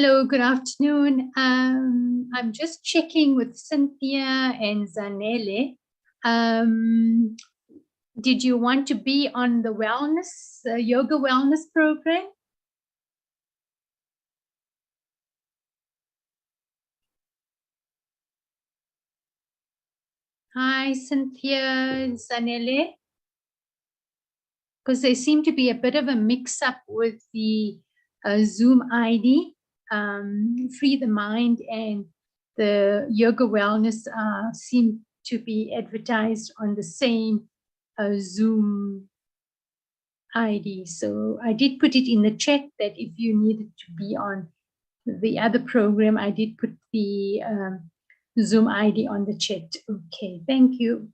Hello, good afternoon. I'm just checking with Cynthia and Zanele. Did you want to be on the wellness, yoga wellness program? Hi, Cynthia, Zanele. Because there seemed to be a bit of a mix-up with the Zoom ID. Free the Mind and the yoga wellness seem to be advertised on the same Zoom ID. So I did put it in the chat that if you needed to be on the other program, I did put the Zoom ID on the chat. Okay, thank you.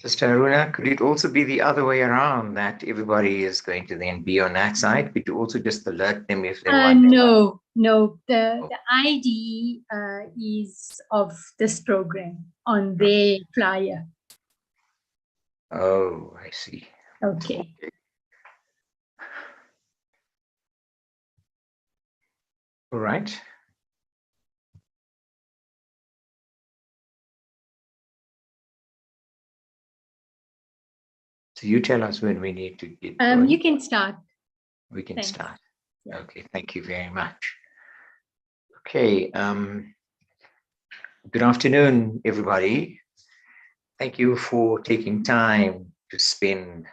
Sister Aruna, could it also be the other way around, that everybody is going to then be on that side? Could you also just alert them if they want? No. The ID is of this program on their flyer. Oh, I see. Okay. All right. So you tell us when we need to get going. You can start. We can Thanks. start. Yeah. Okay, thank you very much. Okay, good afternoon, everybody. Thank you for taking time to spend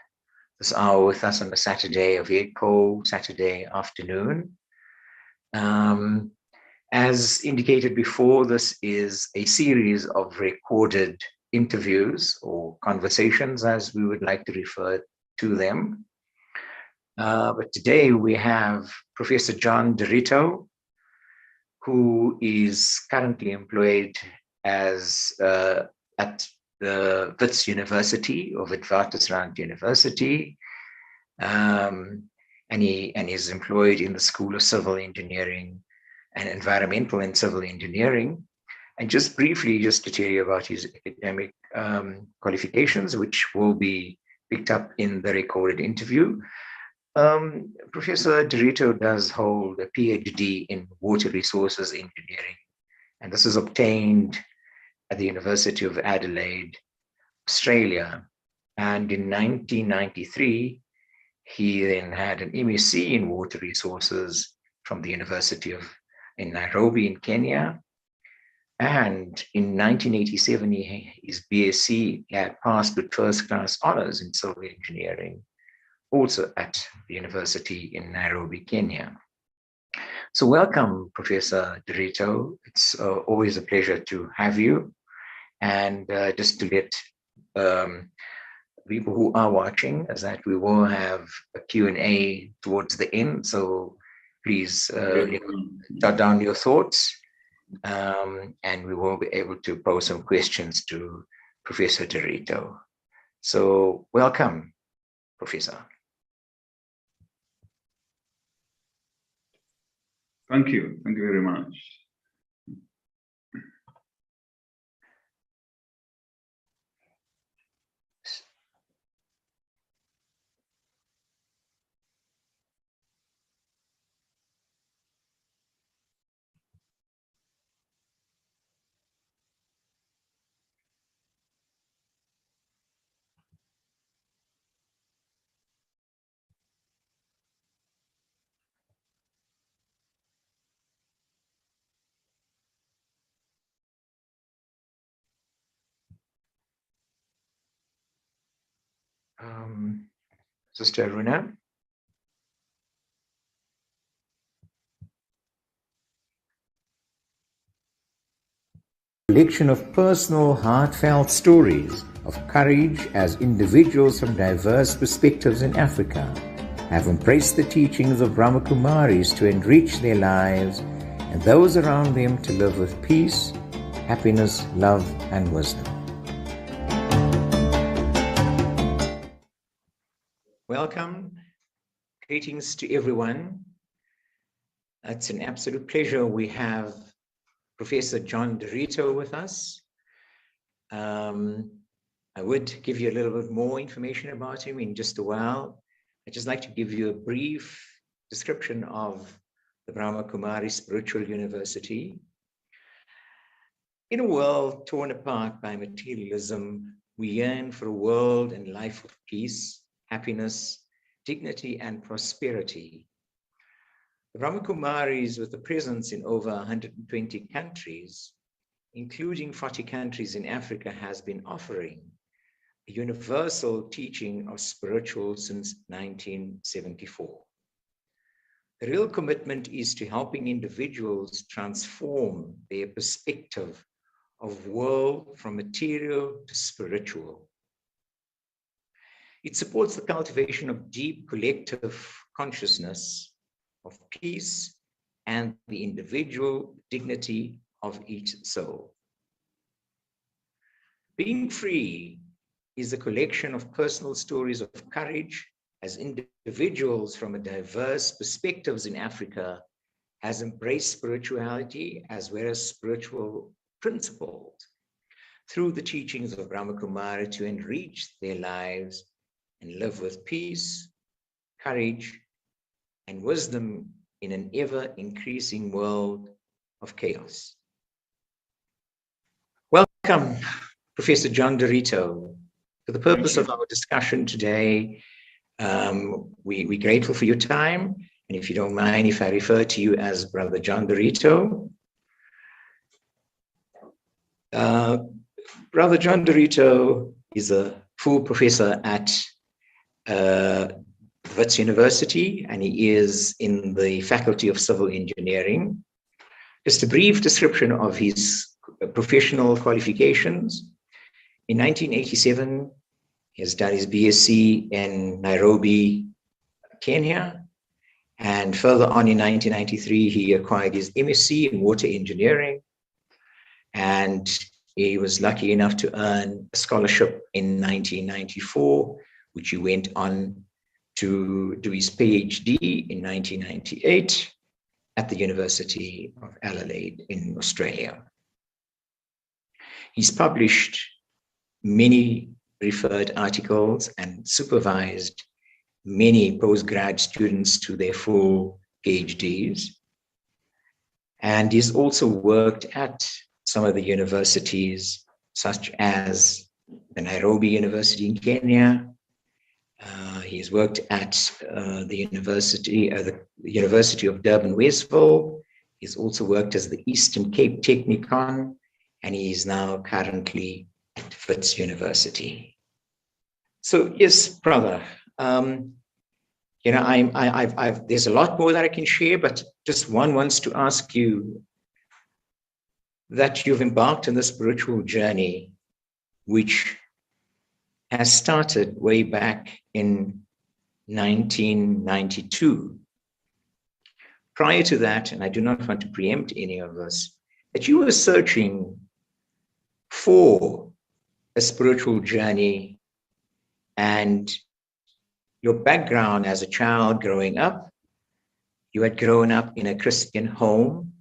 this hour with us on a Saturday, a very cold Saturday afternoon. As indicated before, this is a series of recorded interviews or conversations, as we would like to refer to them. But today we have Professor John Ndiritu, who is currently employed as at the Wits University of Witwatersrand University, and he is employed in the School of Civil Engineering and Environmental and Civil Engineering. And just briefly, just to tell you about his academic qualifications, which will be picked up in the recorded interview. Professor Ndiritu does hold a PhD in water resources engineering, and this is obtained at the University of Adelaide, Australia. And in 1993, he then had an MSc in water resources from the University of in Nairobi in Kenya. And in 1987, his BSc had passed with first-class honors in civil engineering, also at the university in Nairobi, Kenya. So welcome, Professor Ndiritu. It's always a pleasure to have you. And just to let people who are watching is that we will have a Q&A towards the end. So please jot down your thoughts, and we will be able to pose some questions to Professor Ndiritu. So welcome, Professor. Thank you very much. Sister Aruna. Collection of personal, heartfelt stories of courage as individuals from diverse perspectives in Africa have embraced the teachings of Brahmakumaris to enrich their lives and those around them to live with peace, happiness, love, and wisdom. Welcome. Greetings to everyone. It's an absolute pleasure. We have Professor John Ndiritu with us. I would give you a little bit more information about him in just a while. I'd just like to give you a brief description of the Brahma Kumari Spiritual University. In a world torn apart by materialism, we yearn for a world and life of peace, happiness, dignity, and prosperity. The Brahma Kumaris, with a presence in over 120 countries, including 40 countries in Africa, has been offering a universal teaching of spiritual since 1974. The real commitment is to helping individuals transform their perspective of world from material to spiritual. It supports the cultivation of deep collective consciousness of peace and the individual dignity of each soul. Being free is a collection of personal stories of courage as individuals from diverse perspectives in Africa has embraced spirituality as well as spiritual principles through the teachings of Brahma Kumari to enrich their lives and live with peace, courage, and wisdom in an ever-increasing world of chaos. Welcome, Professor John Ndiritu. For the purpose of our discussion today, we're grateful for your time. And if you don't mind, if I refer to you as Brother John Ndiritu. Brother John Ndiritu is a full professor at Wits University, and he is in the Faculty of Civil Engineering. Just a brief description of his professional qualifications. In 1987, he has done his BSc in Nairobi, Kenya. And further on in 1993, he acquired his MSc in water engineering. And he was lucky enough to earn a scholarship in 1994, which he went on to do his PhD in 1998 at the University of Adelaide in Australia. He's published many referred articles and supervised many postgrad students to their full PhDs. And he's also worked at some of the universities, such as the Nairobi University in Kenya. He's worked at the University of Durban, Westville. He's also worked as the Eastern Cape Technikon, and he is now currently at Wits University. So yes, brother, you know, there's a lot more that I can share, but just one wants to ask you that you've embarked on the spiritual journey, which has started way back in 1992. Prior to that, and I do not want to preempt any of us, that you were searching for a spiritual journey, and your background as a child growing up, you had grown up in a Christian home,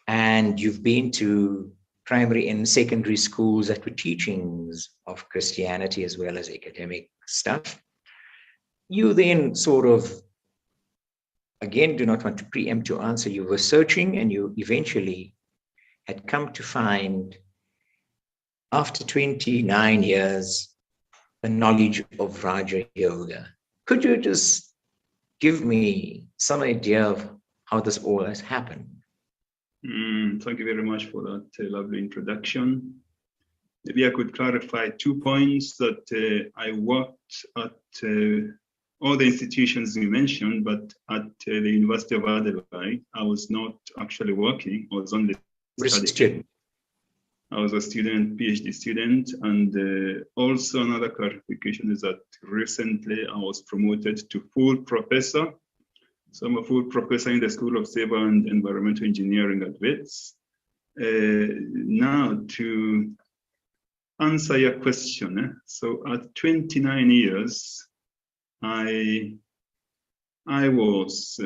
and you've been to primary and secondary schools that were teachings of Christianity as well as academic stuff. You then sort of, again, do not want to preempt your answer, you were searching and you eventually had come to find, after 29 years, the knowledge of Raja Yoga. Could you just give me some idea of how this all has happened? Thank you very much for that lovely introduction. Maybe I could clarify 2 points that I worked at all the institutions you mentioned, but at the University of Adelaide, I was not actually working. I was only studying. I was a student, PhD student, and also another clarification is that recently I was promoted to full professor. So I'm a full professor in the School of Civil and Environmental Engineering at Wits. Now to answer your question, so at 29 years, I was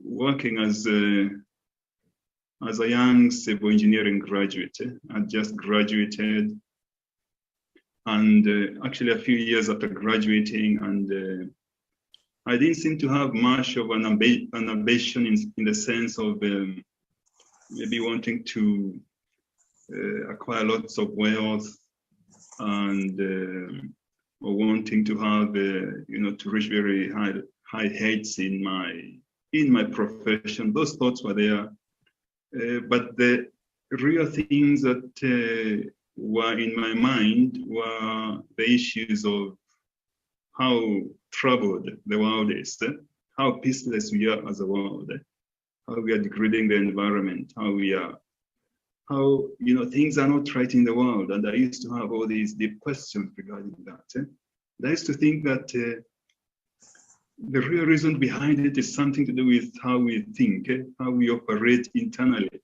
working as a young civil engineering graduate. I just graduated, and actually a few years after graduating, and I didn't seem to have much of an ambition in the sense of maybe wanting to acquire lots of wealth and or wanting to have to reach very high heights in my profession. Those thoughts were there, but the real things that were in my mind were the issues of how troubled the world is, how peaceless we are as a world, how we are degrading the environment, how things are not right in the world. And I used to have all these deep questions regarding that. And I used to think that the real reason behind it is something to do with how we think, how we operate internally.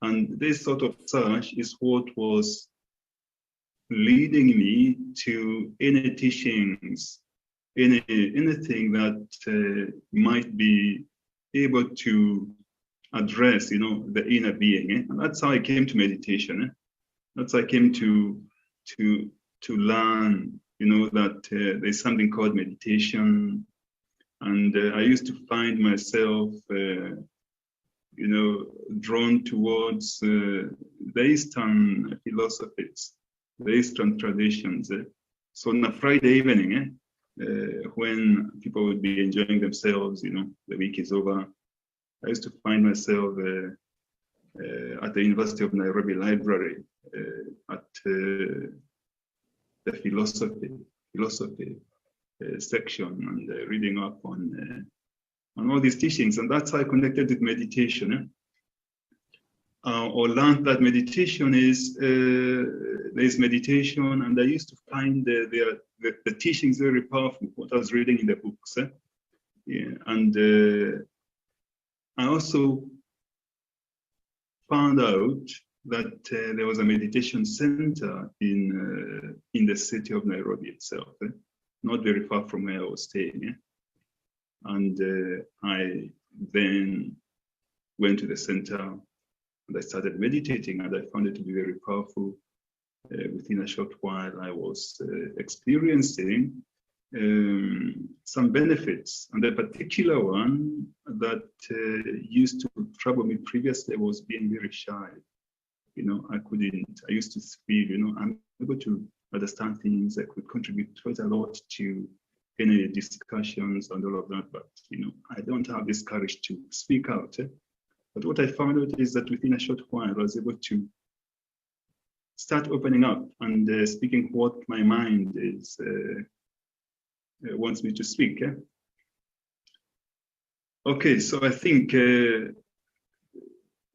And this sort of search is what was leading me to any teachings, anything that might be able to address, the inner being. And that's how I came to meditation. That's how I came to learn, that there's something called meditation. And I used to find myself, drawn towards the Eastern philosophies, the Eastern traditions. So on a Friday evening, when people would be enjoying themselves, the week is over, I used to find myself at the University of Nairobi Library at the philosophy section, and reading up on all these teachings. And that's how I connected with meditation. Or learned that meditation is, there's meditation, and I used to find the teachings very powerful, what I was reading in the books. Yeah. And I also found out that there was a meditation center in the city of Nairobi itself, not very far from where I was staying. And I then went to the center and I started meditating, and I found it to be very powerful. Within a short while, I was experiencing some benefits, and the particular one that used to trouble me previously was being very shy. I used to feel, I'm able to understand things, I could contribute quite a lot to any discussions and all of that, but I don't have this courage to speak out. But what I found out is that within a short while, I was able to start opening up and speaking what my mind is wants me to speak. Okay, so I think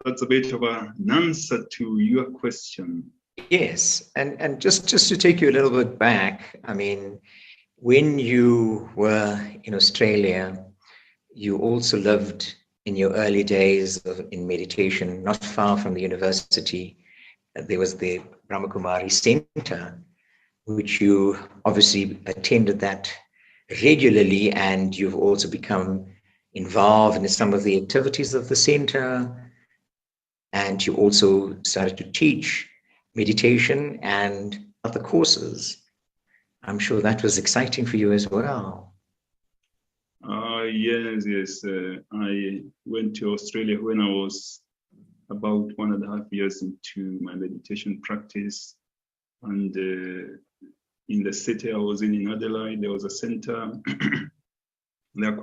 that's a bit of an answer to your question. Yes, and just to take you a little bit back, I mean, when you were in Australia, you also lived in your early days in meditation, not far from the university. There was the Brahmakumari Center, which you obviously attended that regularly, and you've also become involved in some of the activities of the center, and you also started to teach meditation and other courses. I'm sure that was exciting for you as well. Yes. I went to Australia when I was about 1.5 years into my meditation practice, and in the city I was in Adelaide, there was a center. There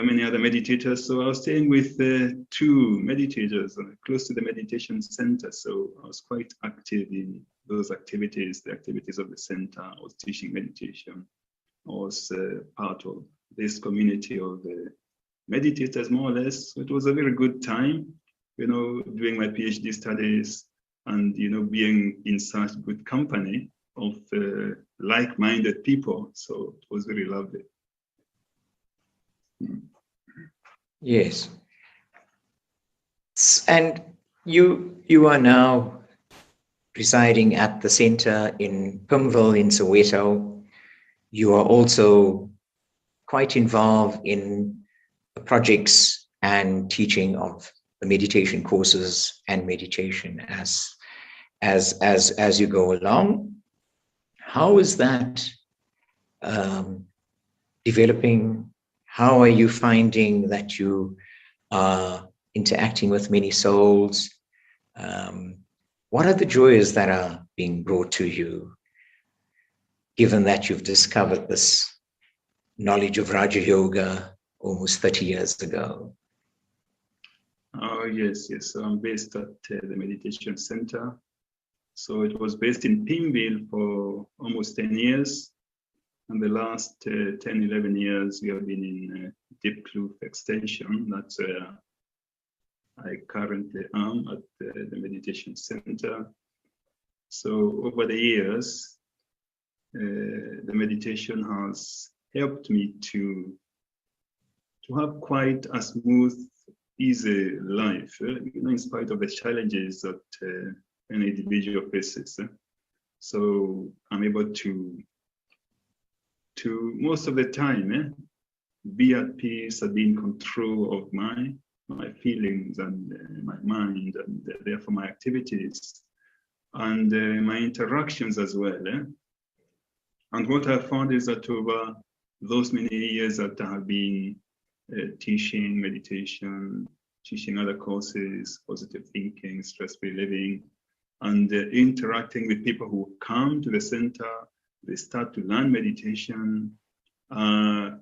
are many other meditators, so I was staying with 2 meditators close to the meditation center. So I was quite active in those activities, the activities of the center. I was teaching meditation. I was part of this community of meditators, more or less. So it was a very good time, doing my PhD studies and, being in such good company of like-minded people. So it was very lovely. Yes. And you are now residing at the center in Pimville in Soweto. You are also quite involved in the projects and teaching of the meditation courses and meditation as as you go along. How is that developing? How are you finding that you are interacting with many souls? What are the joys that are being brought to you, given that you've discovered this knowledge of Raja Yoga almost 30 years ago? Oh, yes. So I'm based at the meditation center. So it was based in Pimville for almost 10 years. And the last 10, 11 years, we have been in Deep Kloof Extension. That's where I currently am at the meditation center. So over the years, the meditation has helped me to have quite a smooth, easy life, in spite of the challenges that an individual faces. So I'm able to most of the time be at peace and be in control of my feelings and my mind, and therefore my activities and my interactions as well. And what I found is that over those many years that I have been teaching meditation, teaching other courses, positive thinking, stress-free living, and interacting with people who come to the center, they start to learn meditation. I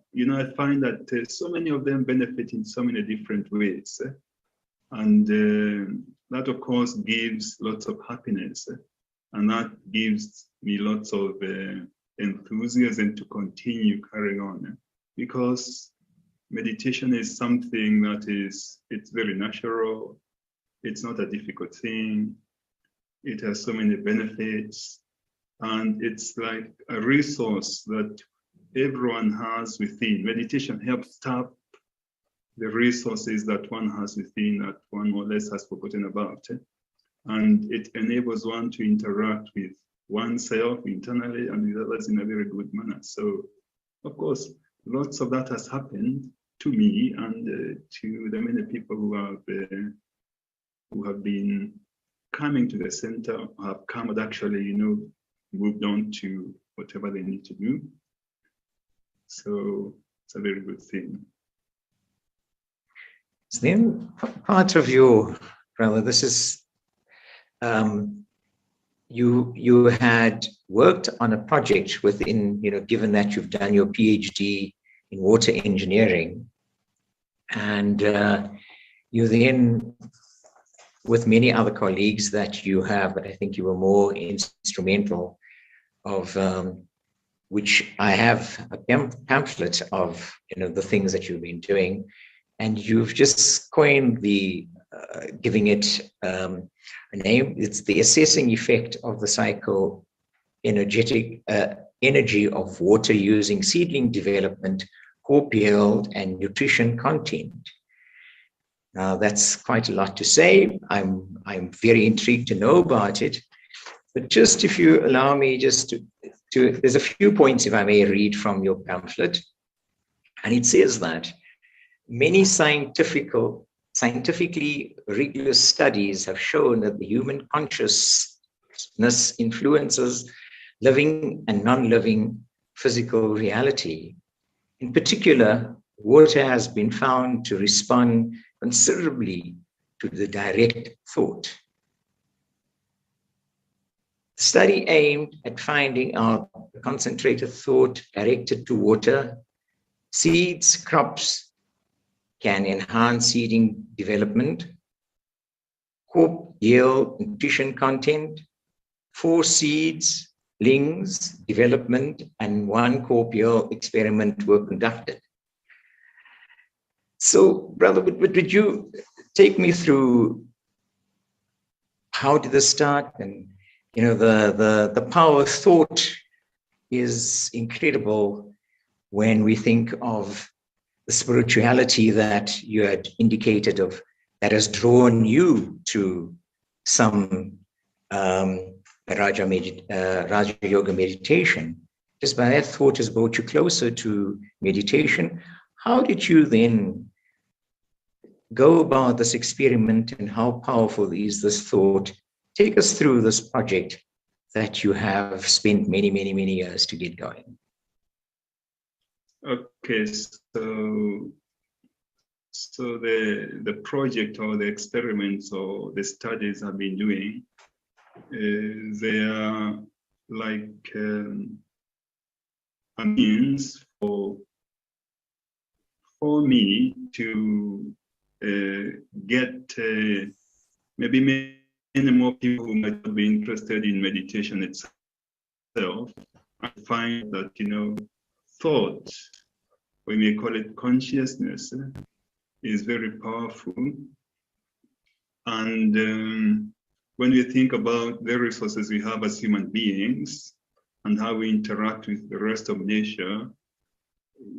find that so many of them benefit in so many different ways. And that, of course, gives lots of happiness. And that gives me lots of enthusiasm to continue carrying on. Because meditation is something that it's very natural. It's not a difficult thing. It has so many benefits. And it's like a resource that everyone has within. Meditation helps tap the resources that one has within that one more or less has forgotten about. And it enables one to interact with oneself internally and with others in a very good manner. So, of course, lots of that has happened to me and to the many people who have been coming to the center, have come and actually, moved on to whatever they need to do. So it's a very good thing. So then part of your, brother, this is, you had worked on a project within, given that you've done your PhD in water engineering, and you then, with many other colleagues that you have, but I think you were more instrumental of, which I have a pamphlet of, the things that you've been doing, and you've just coined the, giving it a name. It's the assessing effect of the psycho-energetic energy of water using seedling development, crop yield, and nutrition content. Now, that's quite a lot to say. I'm very intrigued to know about it. But just if you allow me just to there's a few points, if I may read from your pamphlet. And it says that many scientifically rigorous studies have shown that the human consciousness influences living and non-living physical reality. In particular, water has been found to respond considerably to the direct thought. The study aimed at finding out the concentrated thought directed to water. Seeds, crops can enhance seeding development, crop yield, nutrition content, 4 seeds, lings, development, and 1 crop yield experiment were conducted. So, brother, would you take me through how did this start? And the power of thought is incredible when we think of the spirituality that you had indicated of, that has drawn you to some Raja Yoga meditation. Just by that thought has brought you closer to meditation. How did you then go about this experiment, and how powerful is this thought take us through this project that you have spent many, many, many years to get going. Okay, so the project or the experiments or the studies I've been doing, they are like a means for me to get maybe many more people who might be interested in meditation itself. I find that, you know, thought, we may call it consciousness, is very powerful. And when we think about the resources we have as human beings and how we interact with the rest of nature,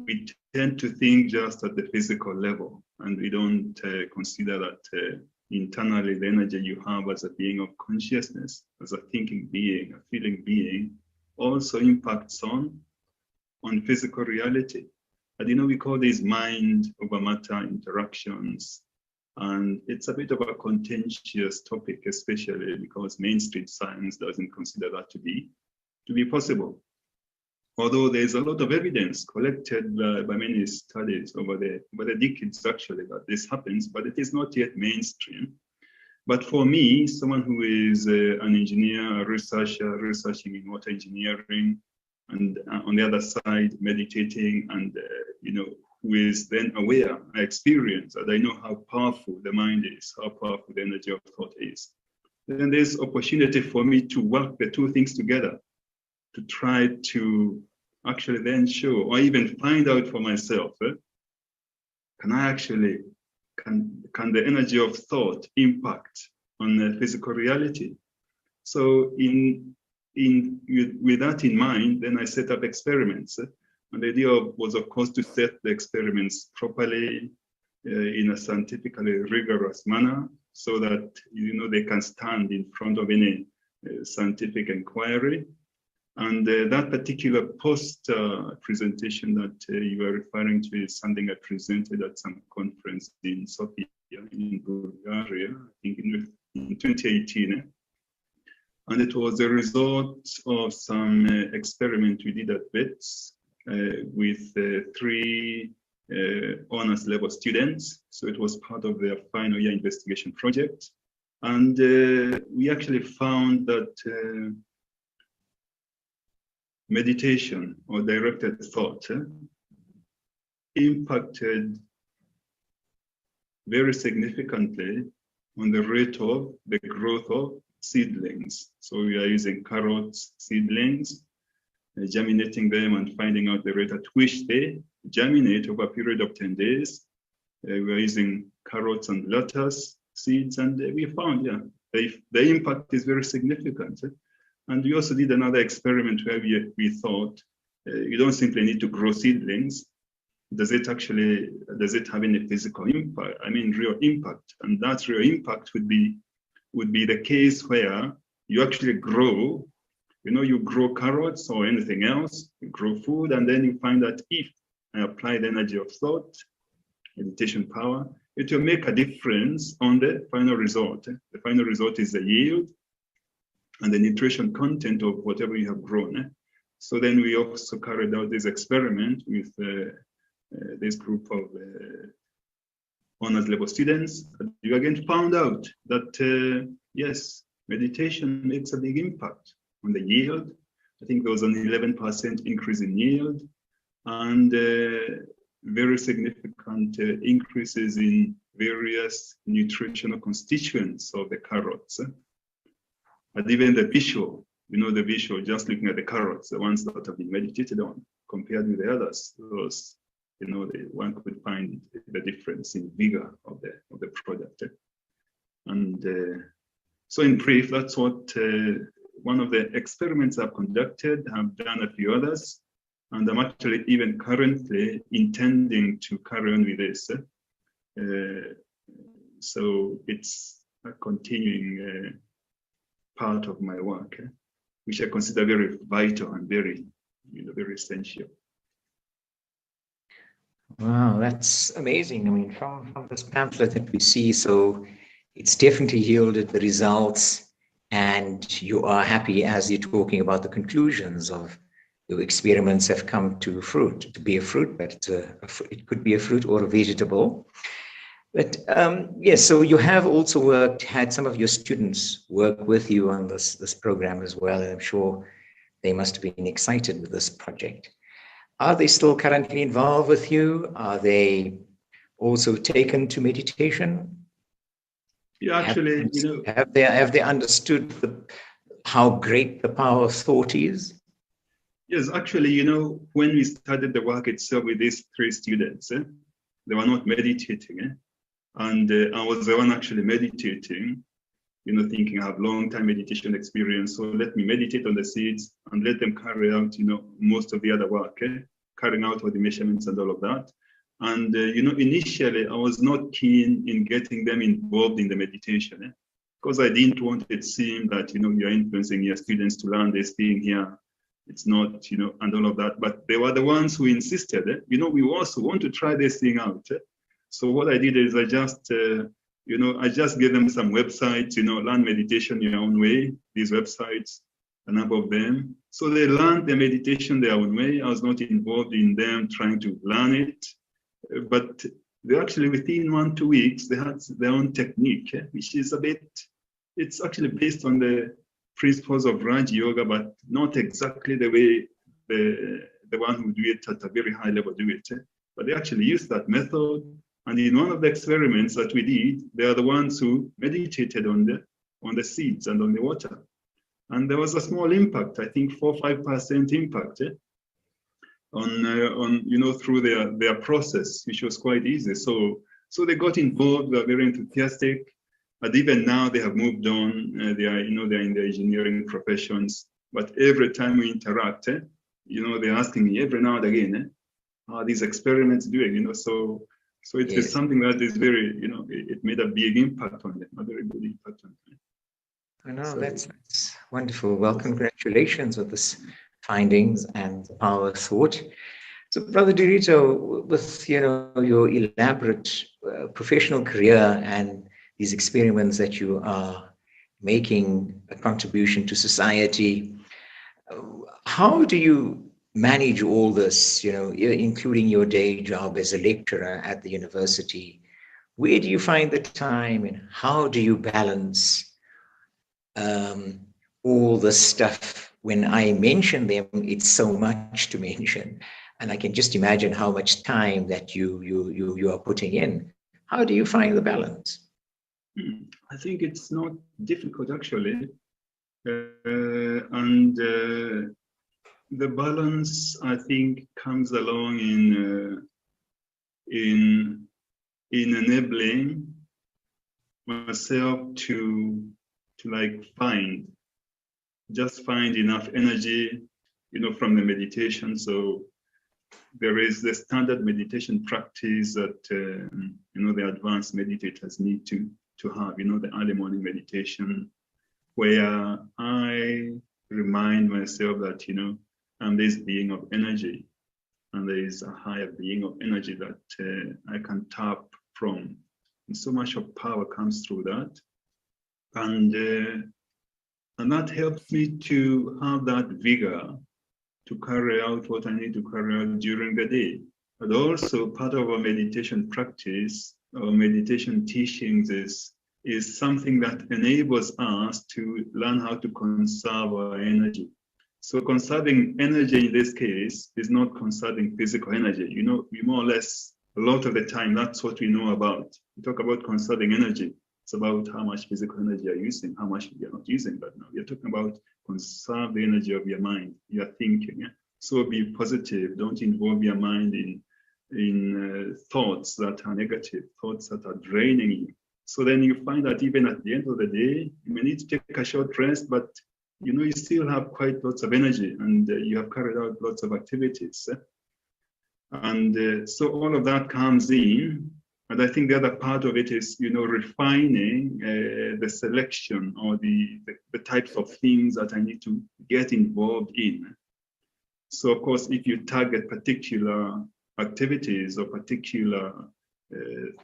we tend to think just at the physical level, and we don't consider that internally the energy you have as a being of consciousness, as a thinking being, a feeling being, also impacts on physical reality. And you know, we call these mind over matter interactions, and it's a bit of a contentious topic, especially because mainstream science doesn't consider that to be possible. Although there's a lot of evidence collected by many studies over the decades actually that this happens, but it is not yet mainstream. But for me, someone who is an engineer, a researcher, researching in water engineering, and on the other side, meditating, and you know, who is then aware, I experience, and I know how powerful the mind is, how powerful the energy of thought is. Then there's opportunity for me to work the two things together, to try to actually then show or even find out for myself, can the energy of thought impact on the physical reality? So with that in mind, then I set up experiments. And the idea was, of course, to set the experiments properly in a scientifically rigorous manner so that, you know, they can stand in front of any scientific inquiry. And that particular post presentation that you are referring to is something I presented at some conference in Sofia in Bulgaria, I think in 2018. And it was a result of some experiment we did at WITS with 3 honors level students. So it was part of their final year investigation project. And we actually found that meditation or directed thought impacted very significantly on the rate of the growth of seedlings. So we are using carrots seedlings, germinating them and finding out the rate at which they germinate over a period of 10 days. We are using carrots and lettuce seeds, and we found, yeah, the impact is very significant. And we also did another experiment where we thought, you don't simply need to grow seedlings. Does it have any physical impact? I mean, real impact. And that real impact would be the case where you actually grow, you know, you grow carrots or anything else, you grow food, and then you find that if I apply the energy of thought, meditation power, it will make a difference on the final result. The final result is the yield and the nutrition content of whatever you have grown. So then we also carried out this experiment with this group of honors level students. You again found out that, yes, meditation makes a big impact on the yield. I think there was an 11% increase in yield and very significant increases in various nutritional constituents of the carrots. And even the visual, you know, the visual, just looking at the carrots, the ones that have been meditated on, compared with the others, those, you know, one could find the difference in vigor of the product. And so in brief, that's what one of the experiments I've conducted. I've done a few others, and I'm actually even currently intending to carry on with this. So it's a continuing part of my work, which I consider very vital and very, you know, very essential. Wow, that's amazing. I mean, from this pamphlet that we see, so it's definitely yielded the results and you are happy as you're talking about the conclusions of your experiments have come to fruit, to be a fruit, but it could be a fruit or a vegetable. But yes, so you have also had some of your students work with you on this program as well, and I'm sure they must have been excited with this project. Are they still currently involved with you? Are they also taken to meditation? Yeah, actually, have they understood how great the power of thought is? Yes, actually, when we started the work itself with these 3 students, they were not meditating, and I was the one actually meditating, thinking I have long-time meditation experience, so let me meditate on the seeds and let them carry out, most of the other work, carrying out all the measurements and all of that. And, initially, I was not keen in getting them involved in the meditation, because I didn't want it to seem that, you're influencing your students to learn this thing here. It's not, and all of that. But they were the ones who insisted, we also want to try this thing out. So what I did is I just gave them some websites, learn meditation your own way, these websites, a number of them. So they learned the meditation their own way. I was not involved in them trying to learn it. But they actually, within 1-2 weeks, they had their own technique, which is it's actually based on the principles of Raj Yoga, but not exactly the way the one who do it at a very high level do it. But they actually use that method. And in one of the experiments that we did, they are the ones who meditated on the seeds and on the water. And there was a small impact, I think 4-5% impact on through their process, which was quite easy. So they got involved, they were very enthusiastic. But even now they have moved on. They are they're in the engineering professions. But every time we interact, they're asking me every now and again, how are these experiments doing? So it is something that is very, it made a big impact on them, a very good impact on them. I know, so, that's wonderful. Well, congratulations with this findings and the power of thought. So, Brother Ndiritu, with your elaborate professional career and these experiments that you are making a contribution to society, how do you manage all this, including your day job as a lecturer at the university? Where do you find the time, and how do you balance all this stuff? When I mention them, it's so much to mention, and I can just imagine how much time that you are putting in. How do you find the balance? I think it's not difficult, actually, and the balance, I think, comes along in enabling myself to find enough energy, from the meditation. So there is the standard meditation practice that the advanced meditators need to have, the early morning meditation, where I remind myself that, I'm this being of energy, and there is a higher being of energy that I can tap from. And so much of power comes through that. And that helps me to have that vigor to carry out what I need to carry out during the day. But also part of our meditation practice, our meditation teachings is something that enables us to learn how to conserve our energy. So conserving energy in this case is not conserving physical energy. We more or less, a lot of the time, that's what we know about. We talk about conserving energy. It's about how much physical energy you're using, how much you're not using. But now we're talking about conserve the energy of your mind, your thinking. Yeah? So be positive. Don't involve your mind in thoughts that are negative, thoughts that are draining you. So then you find that even at the end of the day, you may need to take a short rest, but you still have quite lots of energy, and you have carried out lots of activities. And so all of that comes in. And I think the other part of it is, refining the selection or the types of things that I need to get involved in. So of course, if you target particular activities or particular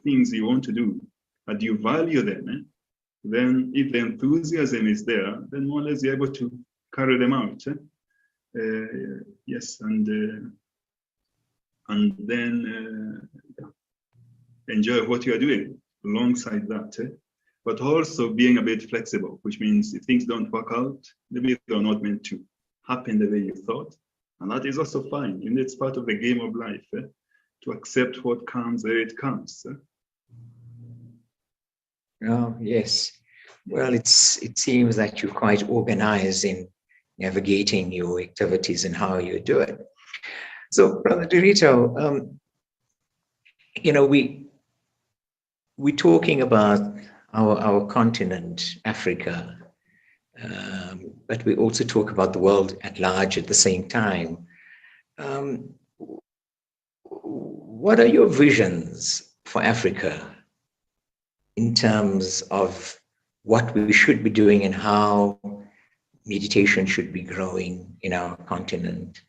things you want to do, and you value them, then if the enthusiasm is there, then more or less you're able to carry them out. Yes, and then enjoy what you are doing alongside that. But also being a bit flexible, which means if things don't work out, maybe they're not meant to happen the way you thought. And that is also fine. And it's part of the game of life, to accept what comes where it comes. Oh, yes. Well, it seems that you're quite organized in navigating your activities and how you do it. So, Brother Ndiritu, we're talking about our continent, Africa, but we also talk about the world at large at the same time. What are your visions for Africa in terms of what we should be doing and how meditation should be growing in our continent?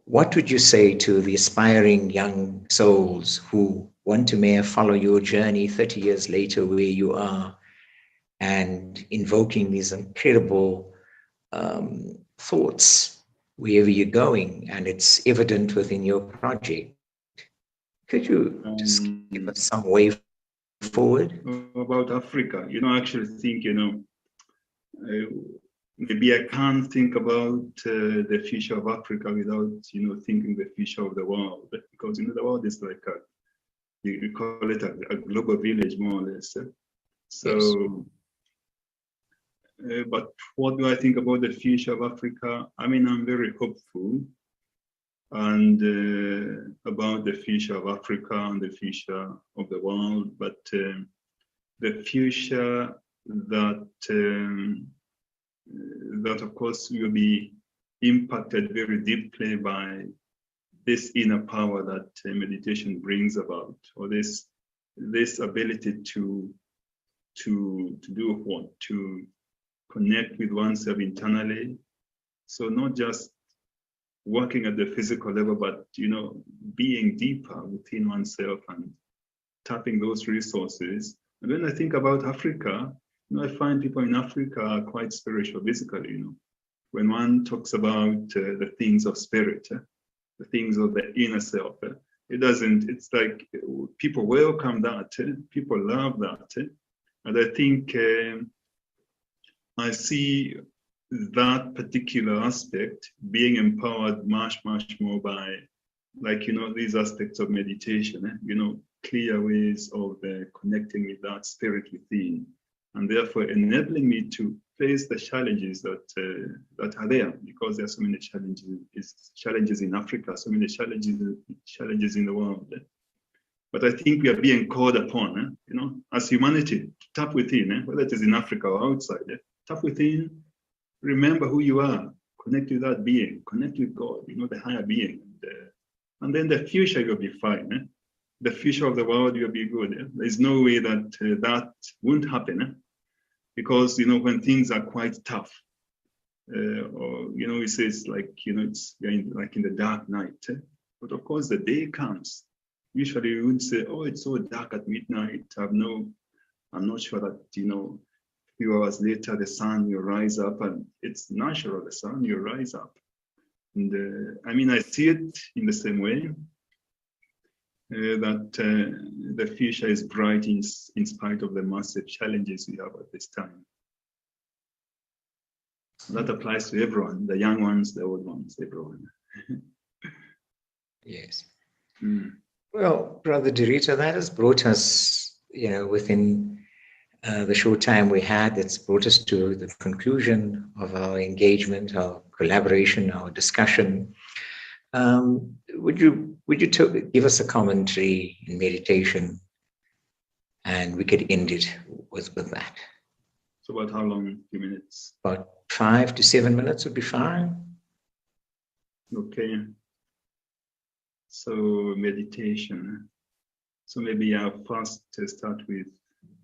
What would you say to the aspiring young souls who want to may follow your journey 30 years later where you are and invoking these incredible thoughts wherever you're going, and it's evident within your project? Could you just give us some way forward? About Africa, I actually think, maybe I can't think about the future of Africa without, thinking the future of the world, because, the world is like we call it a global village, more or less. So, yes. But what do I think about the future of Africa? I mean, I'm very hopeful and about the future of Africa and the future of the world, but the future that of course will be impacted very deeply by this inner power that meditation brings about, or this ability to do what? To connect with oneself internally. So not just working at the physical level, but being deeper within oneself and tapping those resources. And when I think about Africa, I find people in Africa are quite spiritual, basically. When one talks about the things of spirit, the things of the inner self, it's like people welcome that, people love that. And I think I see that particular aspect being empowered much, much more by, these aspects of meditation, clear ways of connecting with that spirit within, and therefore enabling me to face the challenges that are there, because there are so many challenges in Africa, so many challenges in the world. But I think we are being called upon, as humanity, to tap within, whether it is in Africa or outside, tap within, remember who you are, connect with that being, connect with God, the higher being. And then the future will be fine. The future of the world will be good. There's no way that that won't happen. Because, when things are quite tough, or, we say it's like, it's like in the dark night. But of course, the day comes. Usually we would say, oh, it's so dark at midnight. I'm not sure that, a few hours later, the sun will rise up, and it's natural, the sun will rise up. And I see it in the same way, that the future is bright in spite of the massive challenges we have at this time. That applies to everyone, the young ones, the old ones, everyone. Yes. Well, Brother Ndiritu, that has brought us, within the short time we had, that's brought us to the conclusion of our engagement, our collaboration, our discussion. Would you give us a commentary in meditation, and we could end it with that? So about how long? A few minutes? About 5 to 7 minutes would be fine. Okay. So meditation. So maybe I'll first start with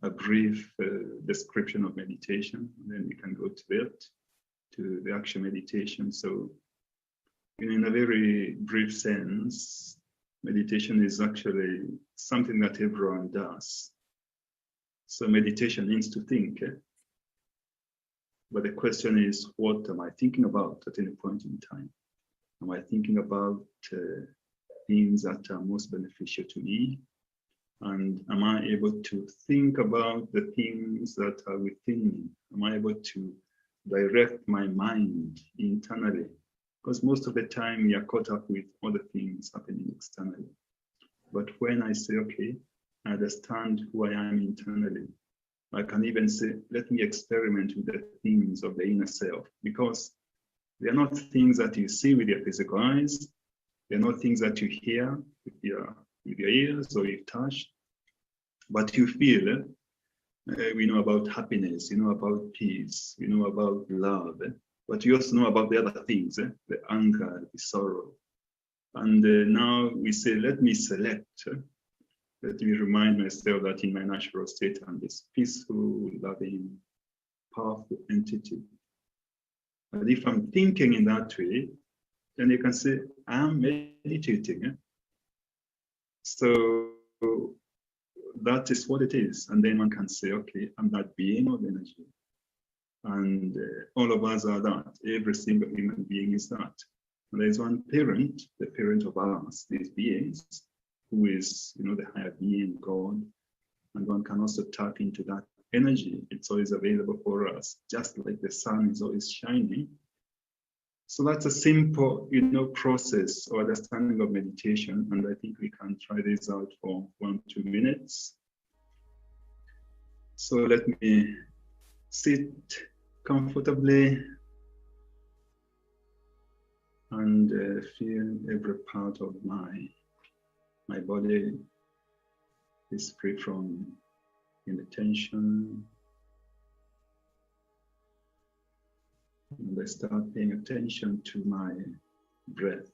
a brief description of meditation, and then we can go to the actual meditation. So in a very brief sense, meditation is actually something that everyone does. So meditation means to think. But the question is, what am I thinking about at any point in time? Am I thinking about things that are most beneficial to me? And am I able to think about the things that are within me? Am I able to direct my mind internally? Because most of the time we are caught up with other things happening externally. But when I say, okay, I understand who I am internally, I can even say, let me experiment with the things of the inner self, because they are not things that you see with your physical eyes. They're not things that you hear with your ears or you touch, but you feel. We know about happiness, you know about peace, you know about love, but you also know about the other things, the anger, the sorrow. And now we say, let me select. Let me remind myself that in my natural state I'm this peaceful, loving, powerful entity. And if I'm thinking in that way, then you can say, I'm meditating. So that is what it is. And then one can say, okay, I'm that being of energy. And all of us are that. Every single human being is that. And there's one parent, the parent of us, these beings, who is, the higher being, God. And one can also tap into that energy. It's always available for us, just like the sun is always shining. So that's a simple, process or understanding of meditation. And I think we can try this out for 1-2 minutes. So let me sit comfortably and feel every part of my body is free from any tension. And I start paying attention to my breath.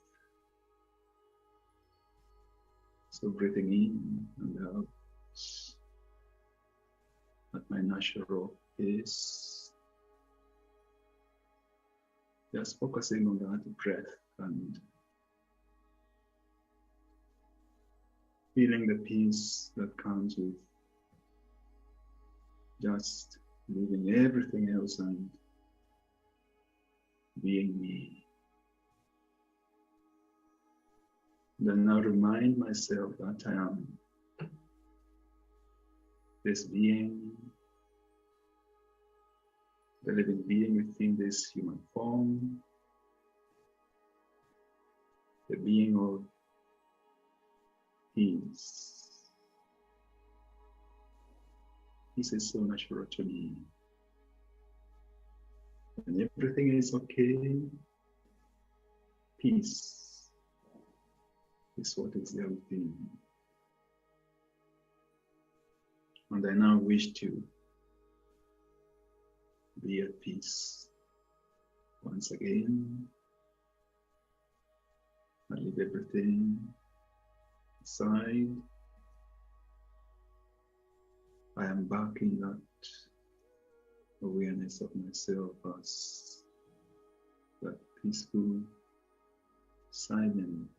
So breathing in and out at my natural pace. Just focusing on that breath and feeling the peace that comes with just leaving everything else and being me. Then I'll remind myself that I am this being, the living being within this human form, the being of peace. Peace is so natural to me. And everything is okay. Peace is what is there within. And I now wish to be at peace once again. I leave everything aside. I am back in that awareness of myself as that peaceful, silent,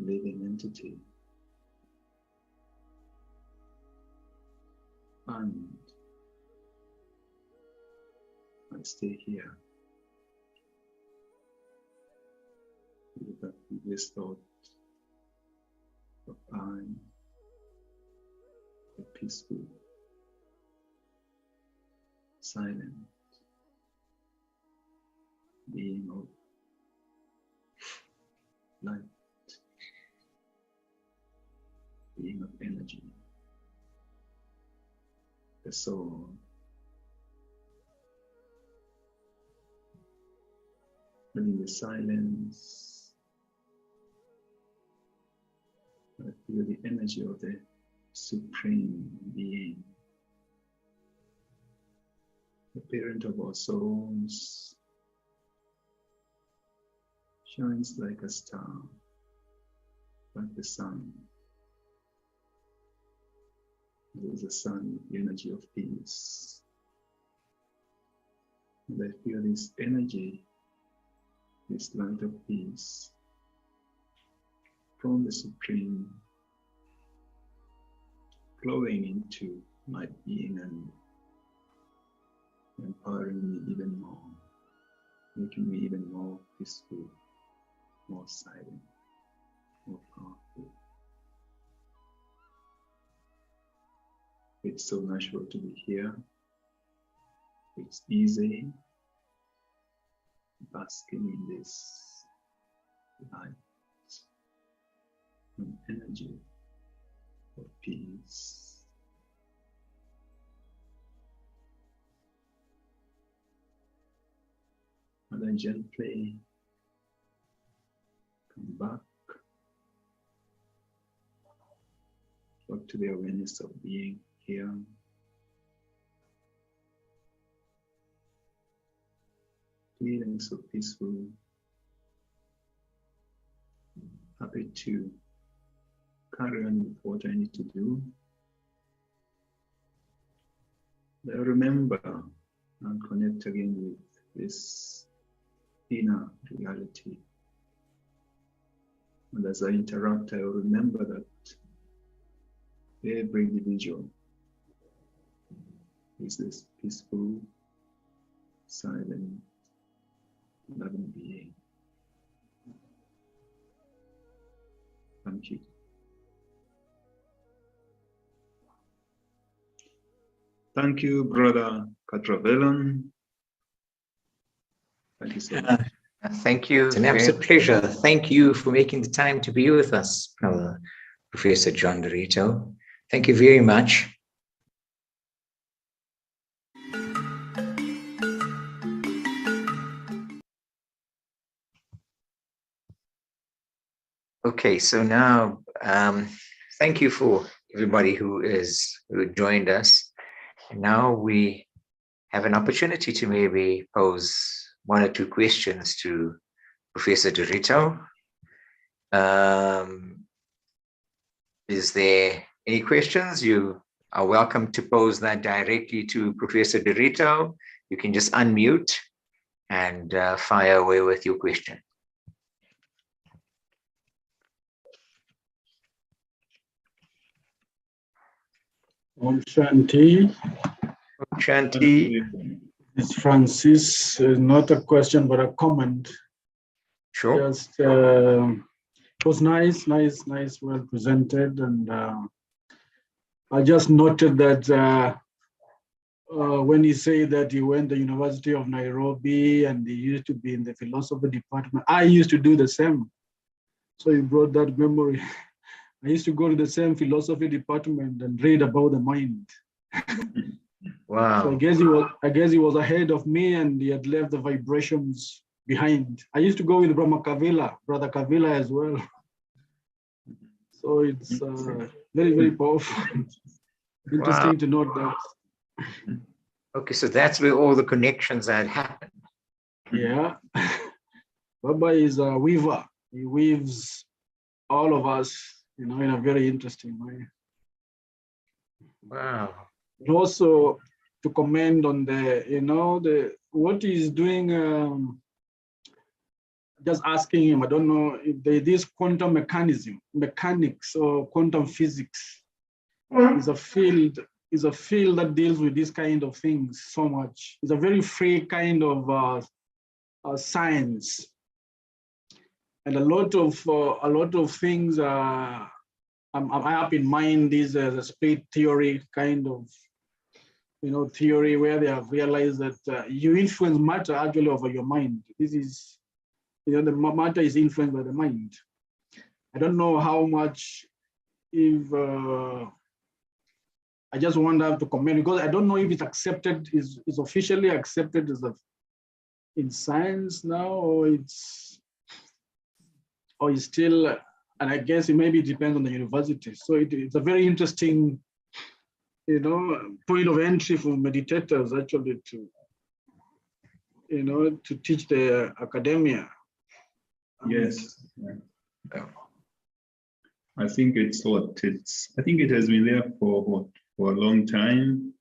living entity. And I stay here with that previous thought of I, the peaceful, silent being of light, being of energy, the soul. And in the silence, I feel the energy of the Supreme Being, the parent of our souls, shines like a star, like the sun. There is a sun with the energy of peace. And I feel this energy, this light of peace from the Supreme flowing into my being and empowering me even more, making me even more peaceful, more silent, more powerful. It's so natural to be here. It's easy basking in this light and energy of peace. And then gently come back to the awareness of being here. Feeling so peaceful, happy to carry on with what I need to do. I remember and connect again with this inner reality. And as I interact, I will remember that every individual is this peaceful, silent, loving being. Thank you. Thank you, Brother Katravelan. Thank you so much. Thank you. It's an absolute pleasure. Thank you for making the time to be with us, Professor John Ndiritu. Thank you very much. Okay, so now thank you for everybody who joined us. And now we have an opportunity to maybe pose one or two questions to Professor Ndiritu. Is there any questions? You are welcome to pose that directly to Professor Ndiritu. You can just unmute and fire away with your question. Om Shanti. Om Shanti. It's Francis. Not a question, but a comment. Sure. Just it was nice, well presented, and I just noted that when he said that he went to the University of Nairobi and he used to be in the philosophy department, I used to do the same. So he brought that memory. I used to go to the same philosophy department and read about the mind. Wow. So I guess he was ahead of me, and he had left the vibrations behind. I used to go with Brother Kavila as well. So it's very, very powerful. Interesting to note that. Okay, so that's where all the connections had happened. Yeah. Baba is a weaver. He weaves all of us, in a very interesting way. Wow. And also to comment on the what he's doing, just asking him, I don't know if this quantum mechanics or quantum physics is a field that deals with this kind of things so much. It's a very free kind of science. And a lot of things I have in mind is a split theory kind of theory where they have realized that you influence matter actually over your mind. This is the matter is influenced by the mind. I don't know how much if I just want to comment because I don't know if it's accepted is officially accepted as in science now or it's still, and I guess it maybe depends on the university. So it's a very interesting, point of entry for meditators actually to teach the academia. Yes. I think I think it has been there for a long time.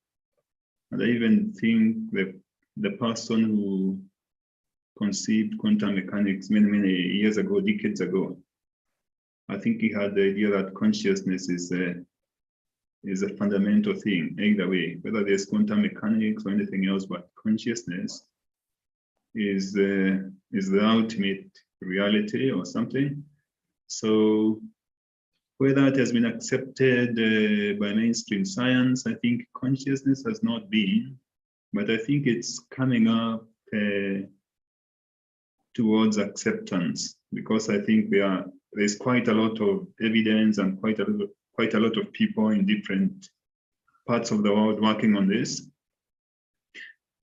And I even think the person who conceived quantum mechanics many years ago, decades ago, I think he had the idea that consciousness is is a fundamental thing, either way, whether there's quantum mechanics or anything else, but consciousness is the ultimate reality or something. So whether it has been accepted by mainstream science, I think consciousness has not been, but I think it's coming up towards acceptance, because I think there's quite a lot of evidence and quite a lot of people in different parts of the world working on this.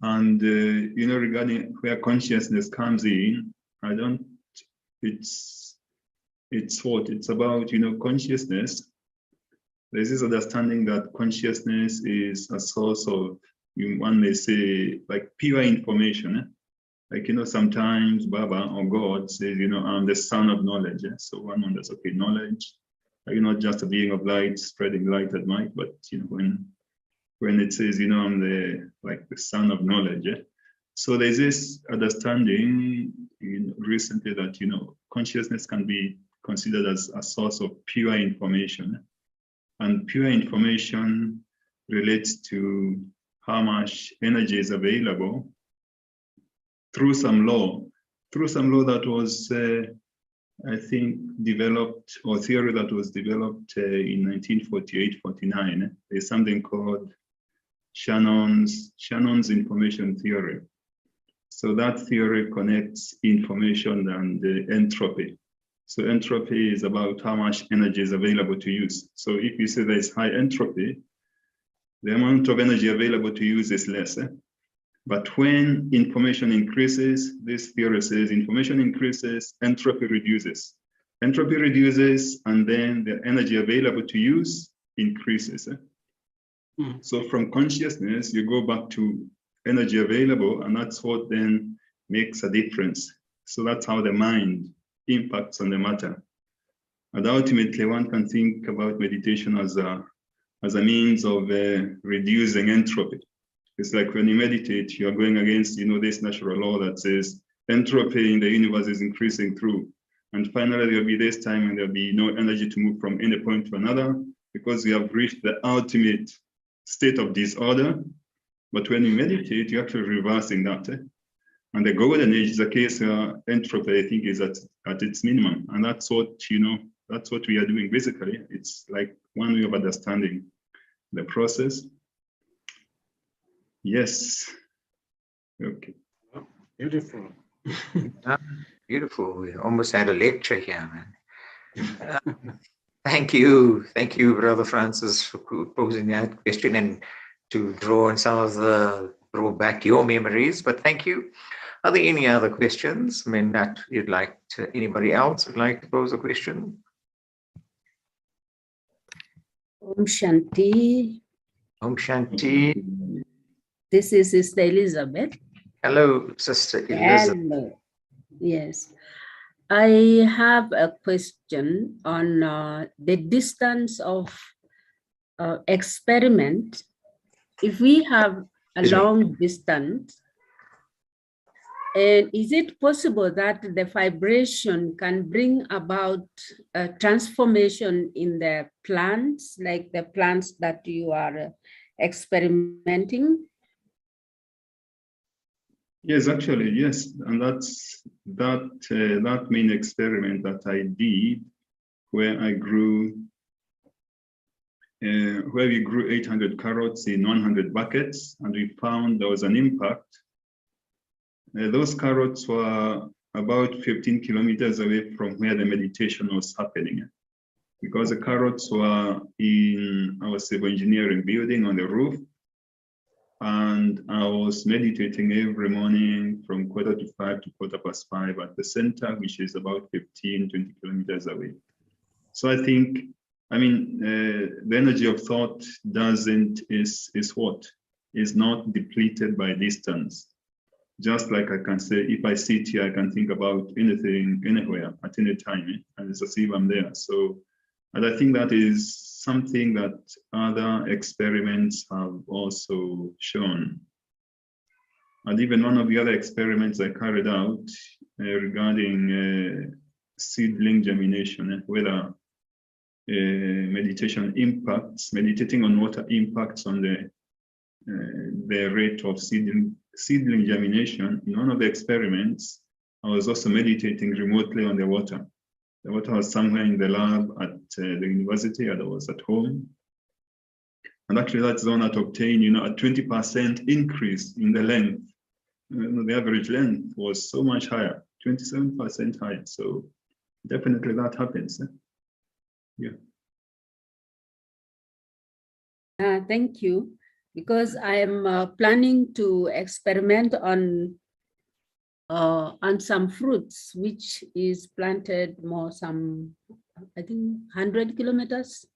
And you know, regarding where consciousness comes in, it's about, you know, consciousness. There's this understanding that consciousness is a source of, one may say, like pure information. Like, you know, sometimes Baba or God says, you know, I'm the son of knowledge. So one wonders, okay, knowledge, are you not just a being of light, spreading light at night? But, you know, when it says, you know, I'm the son of knowledge. So there's this understanding recently that, you know, consciousness can be considered as a source of pure information. And pure information relates to how much energy is available through some law that was, I think, developed, or theory that was developed in 1948-49. There's something called Shannon's information theory. So that theory connects information and entropy. So entropy is about how much energy is available to use. So if you say there's high entropy, the amount of energy available to use is less. But when information increases, this theory says information increases, entropy reduces. Entropy reduces, and then the energy available to use increases. So from consciousness, you go back to energy available, and that's what then makes a difference. So that's how the mind impacts on the matter. And ultimately, one can think about meditation as a means of reducing entropy. It's like when you meditate, you are going against, you know, this natural law that says entropy in the universe is increasing through. And finally, there'll be this time when there'll be no energy to move from any point to another, because we have reached the ultimate state of disorder. But when you meditate, you're actually reversing that. And the golden age is a case where entropy, I think, is at its minimum. And that's what, you know, that's what we are doing basically. It's like one way of understanding the process. Yes. Okay. Beautiful. Beautiful. We almost had a lecture here, man. Thank you, Brother Francis, for posing that question and to draw back your memories. But thank you. Are there any other questions? I mean, that anybody else would like to pose a question? Om Shanti. Om Shanti. This is Sister Elizabeth. Hello, Sister Elizabeth. Hello. Yes. I have a question on the distance of experiment. If we have a long distance, and is it possible that the vibration can bring about a transformation in the plants, like the plants that you are experimenting? Yes, actually, yes. And that's that main experiment that I did, where I grew, where we grew 800 carrots in 100 buckets, and we found there was an impact. Those carrots were about 15 kilometers away from where the meditation was happening, because the carrots were in our civil engineering building on the roof. And I was meditating every morning from 4:45 to 5:15 at the center, which is about 15, 20 kilometers away. So I think, I mean, the energy of thought is not depleted by distance. Just like I can say, if I sit here, I can think about anything, anywhere, at any time, and it's as if I'm there. So, and I think that is something that other experiments have also shown. And even one of the other experiments I carried out regarding seedling germination, whether meditating on water impacts on the rate of seedling germination. In one of the experiments, I was also meditating remotely on the water. The water was somewhere in the lab at the university, and I was at home. And actually that zone had obtained, a 20% increase in the length. The average length was so much higher, 27% higher. So definitely that happens. Yeah. Thank you. Because I am planning to experiment on some fruits, which is planted I think 100 kilometers.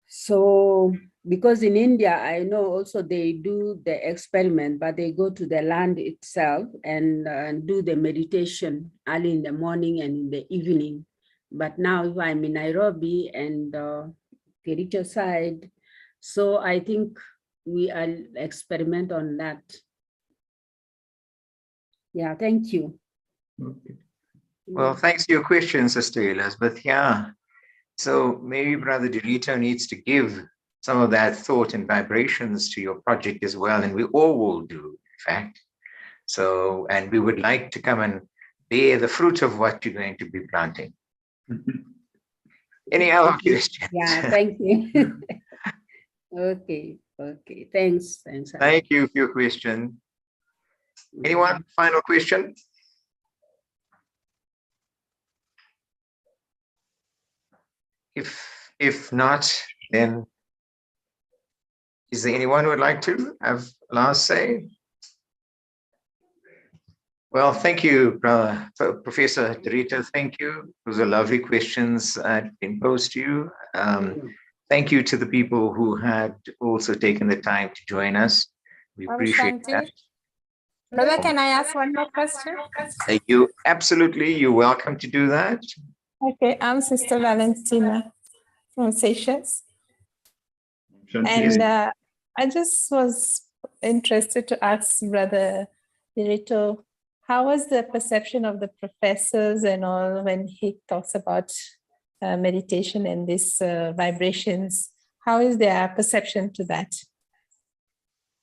So, because in India, I know also they do the experiment, but they go to the land itself and do the meditation early in the morning and in the evening. But now if I'm in Nairobi and Kericho side, so I think I'll experiment on that. Yeah, thank you. Okay. Well, thanks for your question, Sister Elizabeth. Yeah. So maybe Brother Ndiritu needs to give some of that thought and vibrations to your project as well. And we all will do, in fact. So, and we would like to come and bear the fruit of what you're going to be planting. Any other questions? Yeah, thank you. Okay, thanks. Thank you for your question. Anyone? Final question? If not, then is there anyone who would like to have last say? Well, thank you, Professor Ndiritu. Thank you. Those are lovely questions been posed to you. Thank you to the people who had also taken the time to join us. We appreciate that. Brother, can I ask one more question? You're welcome to do that. Okay, I'm Sister Valentina from Seychelles. Shanti. And I just was interested to ask Brother Ndiritu, how was the perception of the professors and all when he talks about meditation and these vibrations? How is their perception to that?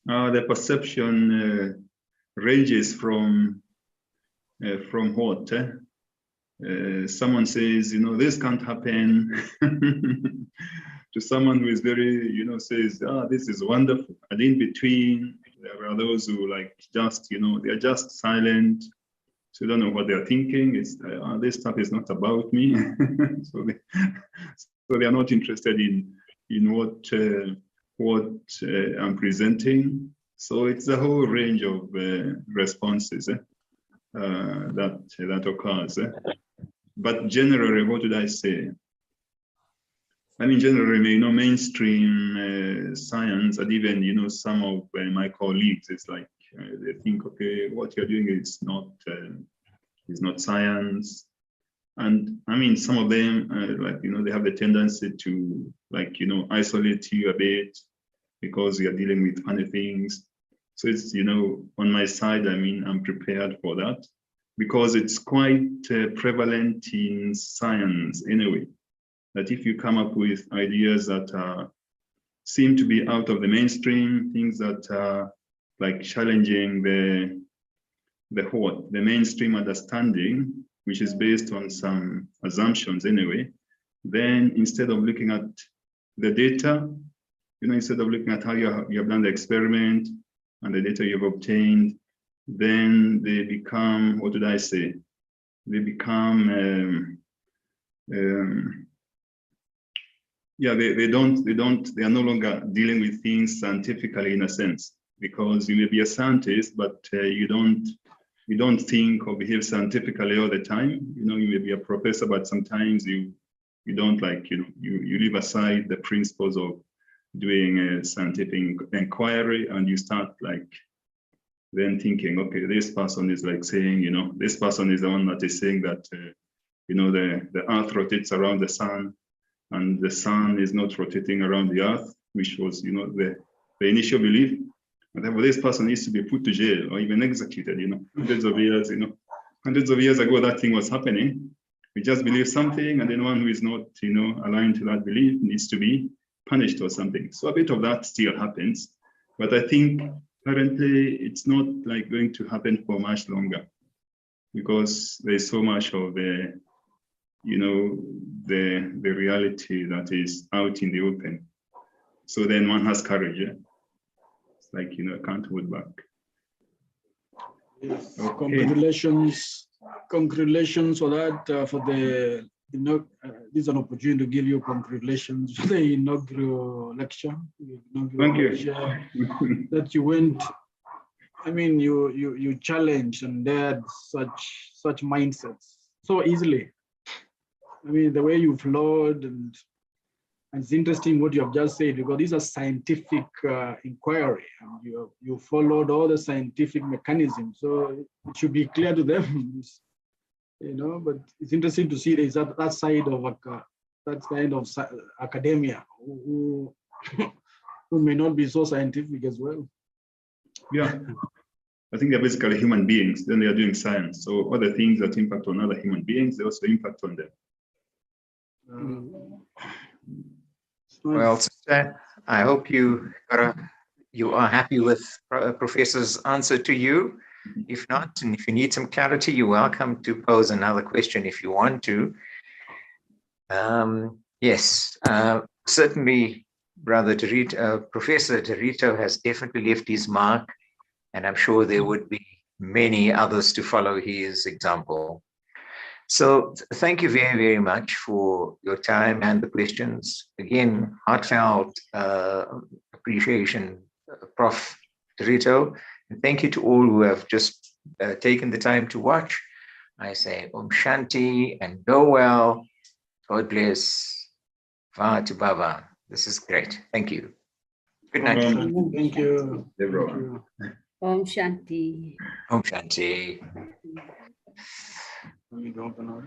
The perception ranges from what? Someone says, this can't happen, to someone who is very, says, this is wonderful. And in between, there are those who they're just silent. So don't know what they're thinking. It's this stuff is not about me. so they are not interested in what I'm presenting. So it's a whole range of responses that occurs. But generally, what did I say? I mean, generally, mainstream science, and even some of my colleagues, it's like they think, okay, what you're doing is not science. And I mean, some of them, they have the tendency to isolate you a bit because you're dealing with funny things. So it's, on my side, I mean, I'm prepared for that because it's quite prevalent in science anyway, that if you come up with ideas that seem to be out of the mainstream, things that are challenging the mainstream understanding, which is based on some assumptions anyway, then instead of looking at the data, instead of looking at how you have done the experiment and the data you've obtained, then they become, what did I say? They become, they are no longer dealing with things scientifically in a sense, because you may be a scientist, but you don't think or behave scientifically all the time. You may be a professor, but sometimes you don't you leave aside the principles of doing a scientific inquiry, and you start then thinking, okay, this person is saying, this person is the one that is saying that, the earth rotates around the sun and the sun is not rotating around the earth, which was, the initial belief. And therefore this person needs to be put to jail or even executed, hundreds of years ago, that thing was happening. We just believe something, and then one who is not, aligned to that belief needs to be punished or something. So a bit of that still happens, but I think currently it's not like going to happen for much longer, because there's so much of the, the reality that is out in the open. So then one has courage. Yeah? It's like, I can't hold back. Yes. Okay. Congratulations for that, for the, this is an opportunity to give you congratulations for the inaugural lecture. Thank you. That you went, I mean, you challenged and dared such mindsets so easily. I mean, the way you flowed, and it's interesting what you have just said, because these are scientific inquiry, and you followed all the scientific mechanisms, so it should be clear to them, But it's interesting to see there's that side of that kind of academia who may not be so scientific as well. Yeah. I think they're basically human beings, then they are doing science. So other things that impact on other human beings, they also impact on them. Well, I hope you are happy with Professor's answer to you. If not, and if you need some clarity, you're welcome to pose another question if you want to. Yes, certainly, Professor Ndiritu has definitely left his mark, and I'm sure there would be many others to follow his example. So thank you very, very much for your time and the questions. Again, heartfelt appreciation, Prof. Ndiritu. And thank you to all who have just taken the time to watch. I say Om Shanti and go well. God bless. Vatu Baba. This is great. Thank you. Good night. Thank you. Om Shanti. Om Shanti. Let me open up.